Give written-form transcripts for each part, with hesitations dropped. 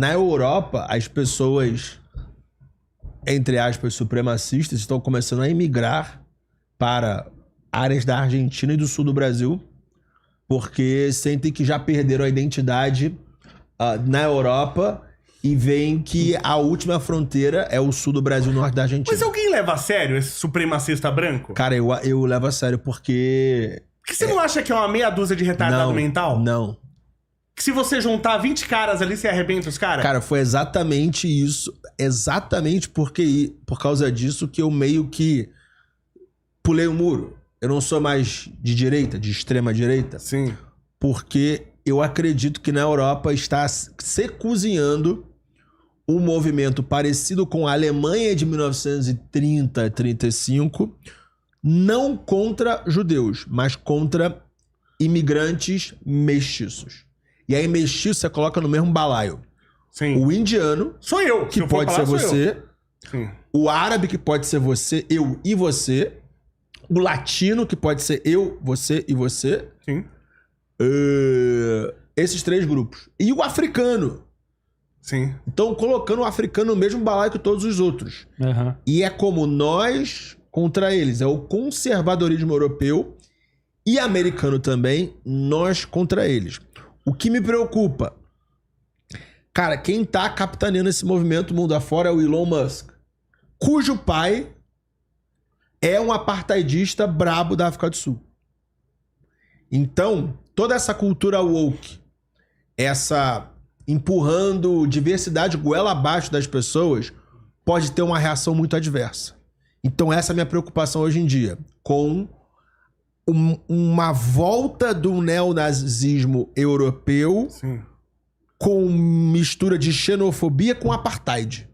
Na Europa, as pessoas, entre aspas, supremacistas, estão começando a emigrar para áreas da Argentina e do sul do Brasil, porque sentem que já perderam a identidade na Europa e veem que a última fronteira é o sul do Brasil, norte da Argentina. Mas alguém leva a sério esse supremacista branco? Cara, eu levo a sério porque... Porque você não acha que é uma meia dúzia de retardado mental? Não. Que se você juntar 20 caras ali, você arrebenta os caras? Cara, foi exatamente isso. Exatamente por causa disso que eu meio que pulei o muro. Eu não sou mais de direita, de extrema direita. Sim. Porque eu acredito que na Europa está se cozinhando um movimento parecido com a Alemanha de 1930, 35, não contra judeus, mas contra imigrantes mestiços. E aí mestiço você coloca no mesmo balaio. Sim. O indiano, sou eu, que pode ser você. Sim. O árabe, que pode ser você, eu e você. O latino, que pode ser eu, você e você. Sim. Esses 3 grupos. E o africano. Sim. Então, colocando o africano no mesmo balaio que todos os outros. Uhum. E é como nós contra eles. É o conservadorismo europeu e americano também, nós contra eles. O que me preocupa? Cara, quem tá capitaneando esse movimento mundo afora é o Elon Musk, cujo pai é um apartheidista brabo da África do Sul. Então, toda essa cultura woke, essa empurrando diversidade goela abaixo das pessoas, pode ter uma reação muito adversa. Então essa é a minha preocupação hoje em dia, com uma volta do neonazismo europeu. Sim. Com mistura de xenofobia com apartheid.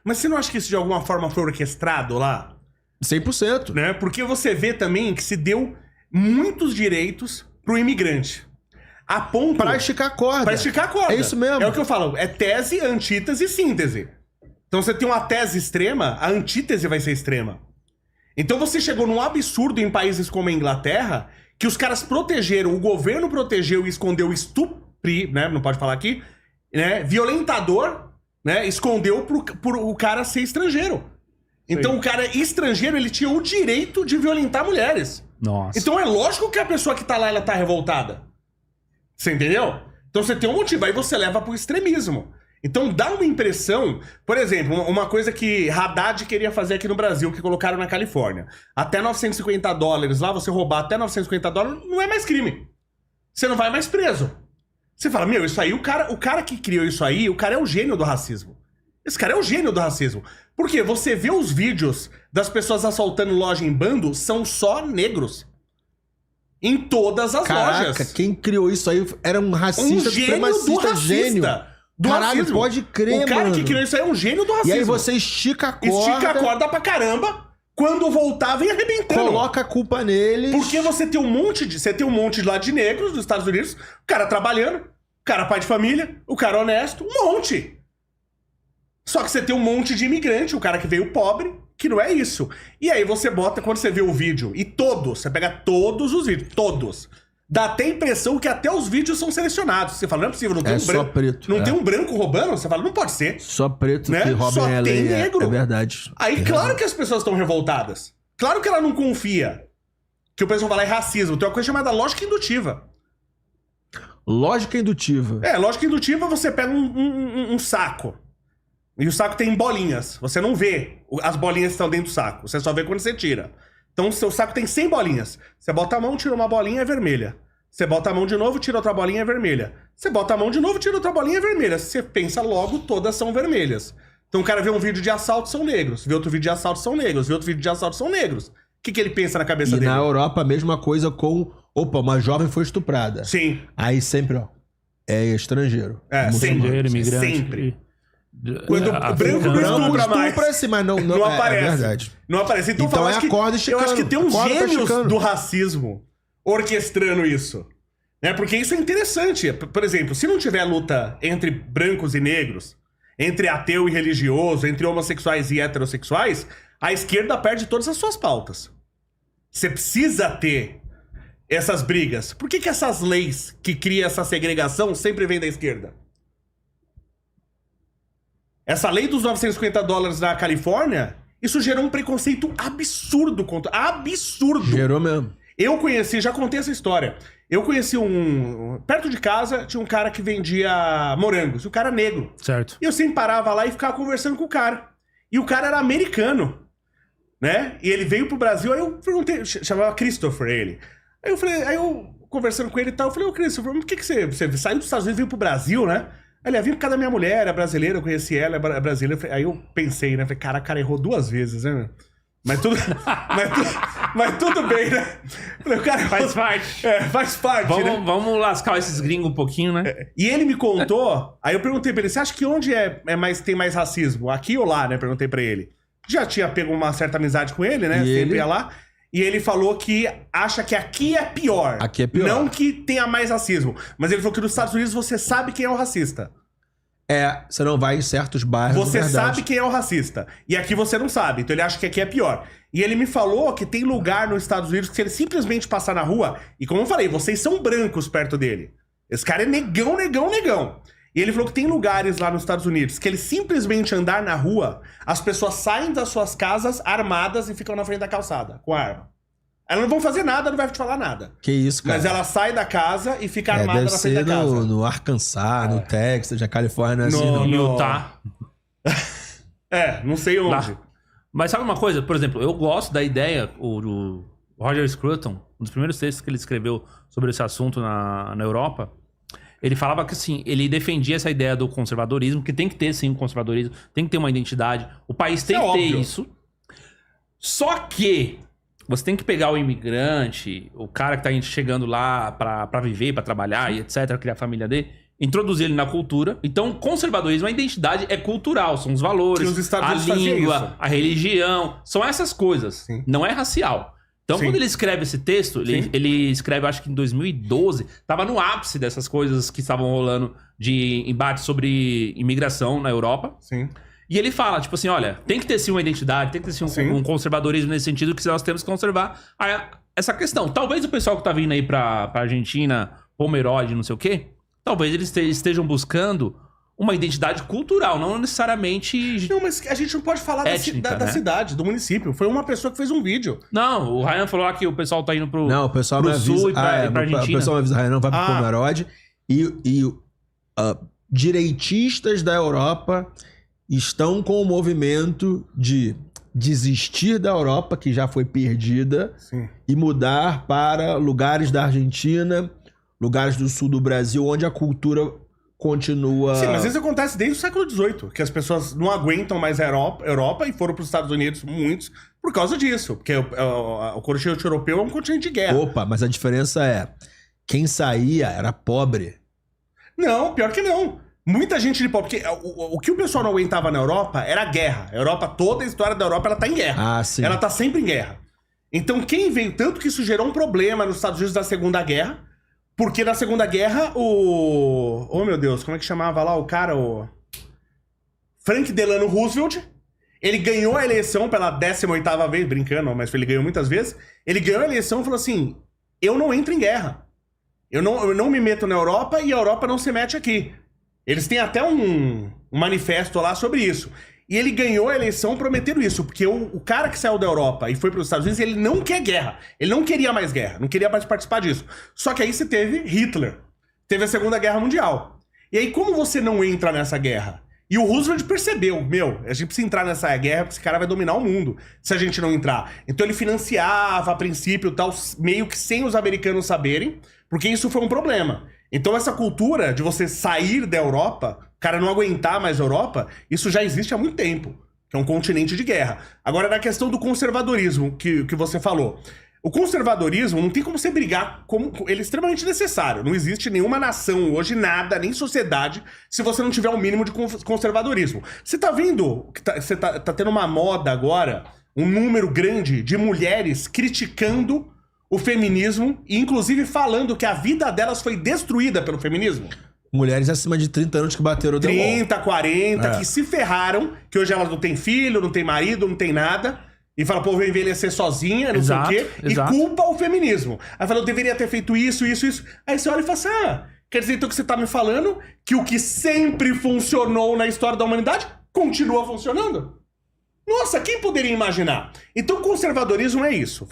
Mas você não acha que isso de alguma forma foi orquestrado lá? 100%. Né? Porque você vê também que se deu muitos direitos pro imigrante. A ponto... Pra esticar a corda. Pra esticar a corda. É isso mesmo. É o que eu falo. É tese, antítese e síntese. Então você tem uma tese extrema, a antítese vai ser extrema. Então você chegou num absurdo em países como a Inglaterra, que os caras protegeram, o governo protegeu e escondeu né? Não pode falar aqui, né? Violentador, né? Escondeu por o cara ser estrangeiro. Então Sim. o cara estrangeiro, ele tinha o direito de violentar mulheres. Nossa. Então é lógico que a pessoa que tá lá, ela tá revoltada. Você entendeu? Então você tem um motivo, aí você leva pro extremismo. Então dá uma impressão, por exemplo, uma coisa que Haddad queria fazer aqui no Brasil, que colocaram na Califórnia. Até $950 lá, você roubar até $950 não é mais crime. Você não vai mais preso. Você fala, meu, isso aí, o cara que criou isso aí, o cara é o gênio do racismo. Esse cara é o gênio do racismo. Porque você vê os vídeos das pessoas assaltando loja em bando, são só negros. Em todas as Caraca, lojas. quem criou isso aí era um racista, Um gênio do racista. gênio. Do Caralho, racismo. pode crer, O cara mano. que criou isso aí é um gênio do racismo. E aí você estica a corda. Estica a corda pra caramba. Quando voltar, vem arrebentando. Coloca a culpa neles. Porque você tem um monte lá de negros dos Estados Unidos, o cara trabalhando, o cara pai de família, o cara honesto, um monte. Só que você tem um monte de imigrante, o cara que veio pobre, que não é isso. E aí você bota, quando você vê o vídeo, e todos, você pega todos os vídeos, todos. Dá até a impressão que até os vídeos são selecionados. Você fala, não é possível, não tem um branco. Preto. Não tem um branco roubando? Você fala, não pode ser. Só preto, né? que rouba Só ela. tem negro. É verdade. Aí, claro que as pessoas estão revoltadas. Claro que ela não confia. Que o pessoal fala é racismo. Tem uma coisa chamada lógica indutiva. Lógica indutiva. Lógica indutiva, você pega um saco. E o saco tem bolinhas. Você não vê as bolinhas que estão dentro do saco. Você só vê quando você tira. Então, o seu saco tem 100 bolinhas. Você bota a mão, tira uma bolinha, é vermelha. Você bota a mão de novo, tira outra bolinha, é vermelha. Você bota a mão de novo, tira outra bolinha, é vermelha. Você pensa logo, todas são vermelhas. Então o cara vê um vídeo de assalto, são negros. Vê outro vídeo de assalto, são negros. Vê outro vídeo de assalto, são negros. O que ele pensa na cabeça dele? E na Europa, a mesma coisa com... Opa, uma jovem foi estuprada. Sim. Aí sempre, ó, é estrangeiro. Estrangeiro, imigrante. Sempre. Quando o branco não estupra mais. Assim, mas não aparece. É verdade. Não aparece. Então é a corda eu acho que tem uns gênios esticando. do racismo orquestrando isso. Né? Porque isso é interessante. Por exemplo, se não tiver luta entre brancos e negros, entre ateu e religioso, entre homossexuais e heterossexuais, a esquerda perde todas as suas pautas. Você precisa ter essas brigas. Por que essas leis que criam essa segregação sempre vêm da esquerda? Essa lei dos $950 na Califórnia, isso gerou um preconceito absurdo contra... Absurdo! Gerou mesmo. Eu conheci, já contei essa história. Eu conheci perto de casa, tinha um cara que vendia morangos. E o cara negro. Certo. E eu sempre parava lá e ficava conversando com o cara. E o cara era americano, né? E ele veio pro Brasil, aí eu perguntei, chamava Christopher ele. Aí eu conversando com ele e tal, eu falei, ô Christopher, por que você saiu dos Estados Unidos e veio pro Brasil, né? Ele vim por causa da minha mulher, é brasileira, eu conheci ela, é brasileira. Aí eu pensei, né? Falei, cara, o cara errou 2 vezes, né? Mas tudo, mas tudo bem, né? Falei, o cara Faz parte. Faz parte, né? Vamos lascar esses gringos um pouquinho, né? E ele me contou, aí eu perguntei pra ele, você acha que onde tem mais racismo? Aqui ou lá, né? Perguntei pra ele. Já tinha pego uma certa amizade com ele, né? E sempre ia lá. E ele falou que acha que aqui é pior. Aqui é pior. Não que tenha mais racismo. Mas ele falou que nos Estados Unidos você sabe quem é o racista. Você não vai em certos bairros. Você sabe quem é o racista. E aqui você não sabe. Então ele acha que aqui é pior. E ele me falou que tem lugar nos Estados Unidos que se ele simplesmente passar na rua... E como eu falei, vocês são brancos perto dele. Esse cara é negão, negão, negão. E ele falou que tem lugares lá nos Estados Unidos que ele simplesmente andar na rua, as pessoas saem das suas casas armadas e ficam na frente da calçada, com arma. Elas não vão fazer nada, não vai te falar nada. Que isso, cara. Mas ela sai da casa e fica armada na frente da casa. No Arkansas, no Texas, na Califórnia, assim, não. Utah. Não sei onde. Lá. Mas sabe uma coisa? Por exemplo, eu gosto da ideia, o Roger Scruton, um dos primeiros textos que ele escreveu sobre esse assunto na Europa, ele falava que, assim, ele defendia essa ideia do conservadorismo, que tem que ter, sim, um conservadorismo, tem que ter uma identidade, o país tem que ter isso. Só que você tem que pegar o imigrante, o cara que tá chegando lá pra viver, pra trabalhar e etc, criar a família dele, introduzir ele na cultura. Então, conservadorismo, a identidade é cultural, são os valores, a língua, a religião, são essas coisas, sim. Não é racial. Então, sim. Quando ele escreve esse texto, ele escreve, acho que em 2012, tava no ápice dessas coisas que estavam rolando de embate sobre imigração na Europa. Sim. E ele fala, tipo assim, olha, tem que ter sim uma identidade, tem que ter sim um conservadorismo nesse sentido, que nós temos que conservar essa questão. Talvez o pessoal que tá vindo aí pra Argentina, Pomerode, não sei o quê, talvez eles estejam buscando uma identidade cultural, não necessariamente... Não, mas a gente não pode falar étnica, da cidade, do município. Foi uma pessoa que fez um vídeo. Não, o Ryan falou lá que o pessoal tá indo pro, o pessoal pro sul e pra Argentina. O pessoal me avisa, Ryan, não vai pro Pomerode. E direitistas da Europa estão com o movimento de desistir da Europa, que já foi perdida, e mudar para lugares da Argentina, lugares do sul do Brasil, onde a cultura continua... Sim, mas isso acontece desde o século XVIII, que as pessoas não aguentam mais a Europa e foram para os Estados Unidos, muitos, por causa disso. Porque o continente europeu é um continente de guerra. Opa, mas a diferença é, quem saía era pobre. Não, pior que não. Muita gente de pobre, porque o que o pessoal não aguentava na Europa era a guerra. A Europa, toda a história da Europa, ela tá em guerra. Sim. Ela tá sempre em guerra. Então quem veio, tanto que isso gerou um problema nos Estados Unidos da Segunda Guerra, porque na Segunda Guerra oh meu Deus, como é que chamava lá o cara? Frank Delano Roosevelt, ele ganhou a eleição pela 18ª vez, brincando, mas ele ganhou muitas vezes. Ele ganhou a eleição e falou assim, eu não entro em guerra. Eu não me meto na Europa e a Europa não se mete aqui. Eles têm até um manifesto lá sobre isso. E ele ganhou a eleição prometendo isso, porque o cara que saiu da Europa e foi para os Estados Unidos, ele não quer guerra. Ele não queria mais guerra, não queria mais participar disso. Só que aí você teve Hitler, teve a Segunda Guerra Mundial. E aí como você não entra nessa guerra? E o Roosevelt percebeu, a gente precisa entrar nessa guerra porque esse cara vai dominar o mundo se a gente não entrar. Então ele financiava a princípio tal, meio que sem os americanos saberem, porque isso foi um problema. Então essa cultura de você sair da Europa, o cara não aguentar mais a Europa, isso já existe há muito tempo, que é um continente de guerra. Agora, na questão do conservadorismo que você falou, o conservadorismo não tem como você brigar, ele é extremamente necessário. Não existe nenhuma nação hoje, nada, nem sociedade, se você não tiver um mínimo de conservadorismo. Você tá vendo que você tá tendo uma moda agora, um número grande de mulheres criticando o feminismo e inclusive falando que a vida delas foi destruída pelo feminismo. Mulheres acima de 30 anos que bateram o 30, 40, que se ferraram, que hoje elas não têm filho, não têm marido, não têm nada. E fala, pô, vou envelhecer sozinha, não sei o quê. Exato. E culpa o feminismo. Aí fala, eu deveria ter feito isso. Aí você olha e fala assim, quer dizer então que você tá me falando que o que sempre funcionou na história da humanidade continua funcionando. Nossa, quem poderia imaginar? Então, conservadorismo é isso.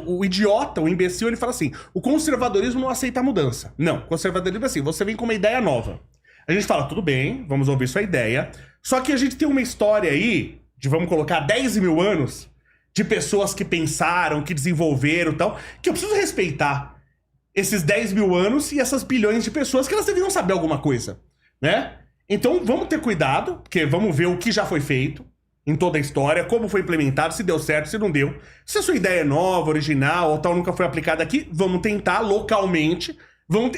O idiota, o imbecil, ele fala assim, o conservadorismo não aceita a mudança. Não, conservadorismo é assim, você vem com uma ideia nova. A gente fala, tudo bem, vamos ouvir sua ideia. Só que a gente tem uma história aí, de vamos colocar 10 mil anos, de pessoas que pensaram, que desenvolveram e tal, que eu preciso respeitar esses 10 mil anos e essas bilhões de pessoas que elas deveriam saber alguma coisa, né? Então, vamos ter cuidado, porque vamos ver o que já foi feito em toda a história, como foi implementado, se deu certo, se não deu. Se a sua ideia é nova, original, ou tal, nunca foi aplicada aqui, vamos tentar localmente,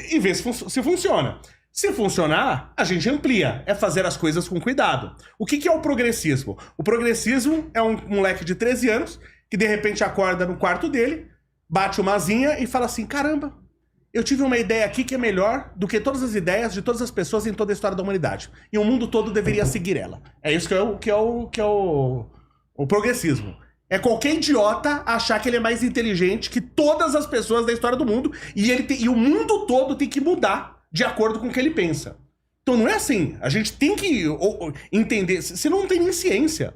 e ver se funciona. Se funcionar, a gente amplia. É fazer as coisas com cuidado. O que é o progressismo? O progressismo é um moleque de 13 anos que de repente acorda no quarto dele, bate uma asinha e fala assim, caramba, eu tive uma ideia aqui que é melhor do que todas as ideias de todas as pessoas em toda a história da humanidade. E o mundo todo deveria seguir ela. É isso que é o progressismo. É qualquer idiota achar que ele é mais inteligente que todas as pessoas da história do mundo e o mundo todo tem que mudar de acordo com o que ele pensa. Então não é assim. A gente tem que entender. Senão não tem nem ciência.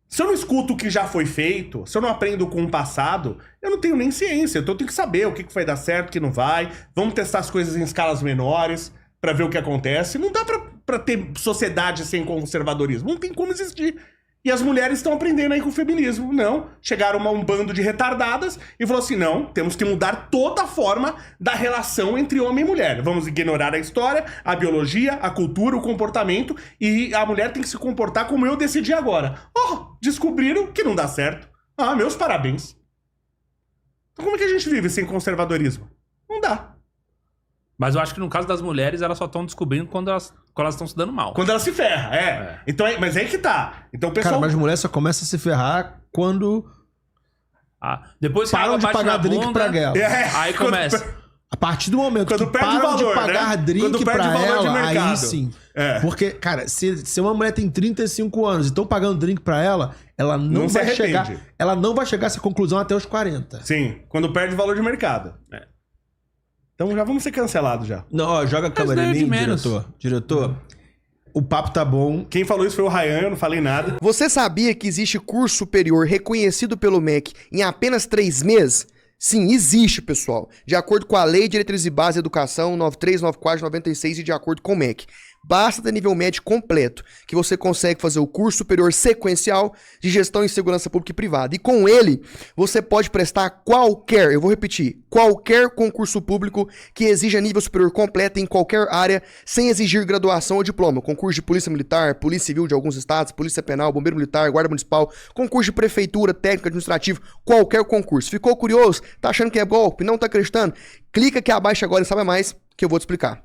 Se eu não escuto o que já foi feito, se eu não aprendo com o passado, eu não tenho nem ciência. Então eu tenho que saber o que vai dar certo, o que não vai. Vamos testar as coisas em escalas menores pra ver o que acontece. Não dá pra ter sociedade sem conservadorismo. Não tem como existir. E as mulheres estão aprendendo aí com o feminismo. Não. Chegaram um bando de retardadas e falou assim, não, temos que mudar toda a forma da relação entre homem e mulher. Vamos ignorar a história, a biologia, a cultura, o comportamento e a mulher tem que se comportar como eu decidi agora. Oh, descobriram que não dá certo. Ah, meus parabéns. Então como é que a gente vive sem conservadorismo? Não dá. Mas eu acho que no caso das mulheres, elas só estão descobrindo quando elas estão se dando mal. Quando ela se ferra, Então, mas é aí que tá. Então o pessoal... Cara, mas mulher só começa a se ferrar quando depois que param de pagar drink pra ela. Aí começa. A partir do momento quando que perde param valor, de pagar né? drink Quando perde pra valor de ela, mercado. aí sim. Porque, cara, se uma mulher tem 35 anos e estão pagando drink pra ela, ela não se vai arrepende. chegar. Ela não vai chegar a essa conclusão até os 40. Sim, quando perde valor de mercado. Então já vamos ser cancelados já. Não, ó, joga a câmera em mim, diretor. O papo tá bom. Quem falou isso foi o Ryan, eu não falei nada. Você sabia que existe curso superior reconhecido pelo MEC em apenas 3 meses? Sim, existe, pessoal. De acordo com a Lei de Diretrizes e Bases de Educação 9394/96 e de acordo com o MEC. Basta ter nível médio completo, que você consegue fazer o curso superior sequencial de gestão em segurança pública e privada. E com ele, você pode prestar qualquer, eu vou repetir, qualquer concurso público que exija nível superior completo em qualquer área, sem exigir graduação ou diploma. Concurso de polícia militar, polícia civil de alguns estados, polícia penal, bombeiro militar, guarda municipal, concurso de prefeitura, técnico, administrativo, qualquer concurso. Ficou curioso? Tá achando que é golpe? Não tá acreditando? Clica aqui abaixo agora e sabe mais que eu vou te explicar.